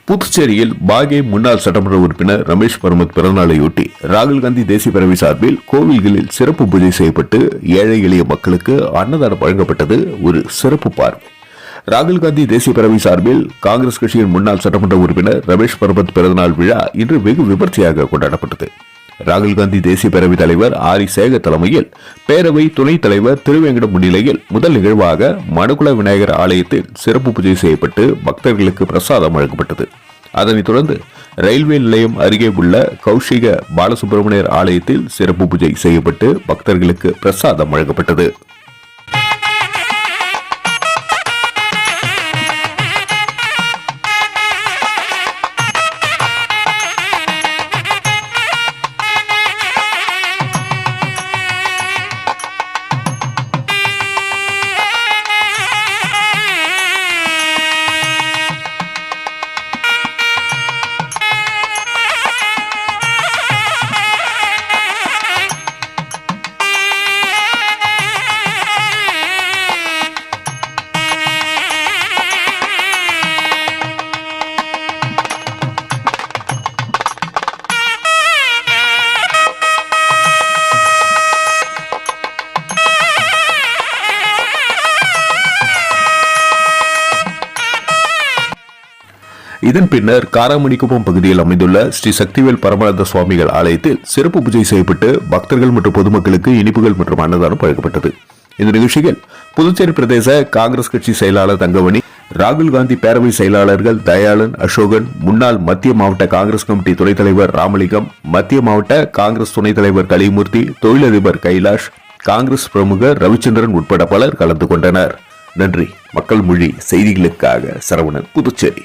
புதுச்சேரியில் பாகே முன்னாள் சட்டமன்ற உறுப்பினர் ரமேஷ் பரமத் பிறந்தநாளையொட்டி ராகுல் காந்தி தேசிய பேரவை சார்பில் கோவில்களில் சிறப்பு பூஜை செய்யப்பட்டு ஏழை எளிய மக்களுக்கு அன்னதானம் வழங்கப்பட்டது ஒரு சிறப்பு பார்வை. ராகுல் காந்தி தேசிய பேரவை சார்பில் காங்கிரஸ் கட்சியின் முன்னாள் சட்டமன்ற உறுப்பினர் ரமேஷ் பரமத் பிறந்தநாள் விழா இன்று வெகு விமர்சையாக கொண்டாடப்பட்டது. ராகுல் காந்தி தேசிய பேரவைத் தலைவர் ஆரி சேகர் தலைமையில் பேரவை துணைத் தலைவர் திருவேங்கடம் முன்னிலையில் முதல் நிகழ்வாக மணக்குள விநாயகர் ஆலயத்தில் சிறப்பு பூஜை செய்யப்பட்டு பக்தர்களுக்கு பிரசாதம் வழங்கப்பட்டது. அதனைத் தொடர்ந்து ரயில்வே நிலையம் அருகே உள்ள கௌஷிக பாலசுப்பிரமணியர் ஆலயத்தில் சிறப்பு பூஜை செய்யப்பட்டு பக்தர்களுக்கு பிரசாதம் வழங்கப்பட்டது. இதன் பின்னர் காராமணிக்குப்பம் பகுதியில் அமைந்துள்ள ஸ்ரீ சக்திவேல் பரமானந்த சுவாமிகள் ஆலயத்தில் சிறப்பு பூஜை செய்யப்பட்டு பக்தர்கள் மற்றும் பொதுமக்களுக்கு இனிப்புகள் மற்றும் அன்னதானம் வழங்கப்பட்டது. இந்த நிகழ்ச்சியில் புதுச்சேரி பிரதேச காங்கிரஸ் கட்சி செயலாளர் தங்கமணி, ராகுல் காந்தி பேரவை செயலாளர்கள் தயாளன், அசோகன், முன்னாள் மத்திய மாவட்ட காங்கிரஸ் கமிட்டி துணைத் தலைவர் ராமலிங்கம், மத்திய மாவட்ட காங்கிரஸ் துணைத் தலைவர் கலிமூர்த்தி, தொழிலதிபர் கைலாஷ், காங்கிரஸ் பிரமுகர் ரவிச்சந்திரன் உட்பட பலர் கலந்து கொண்டனர். நன்றி. மக்கள் மொழி செய்திகளுக்காக சரவணன், புதுச்சேரி.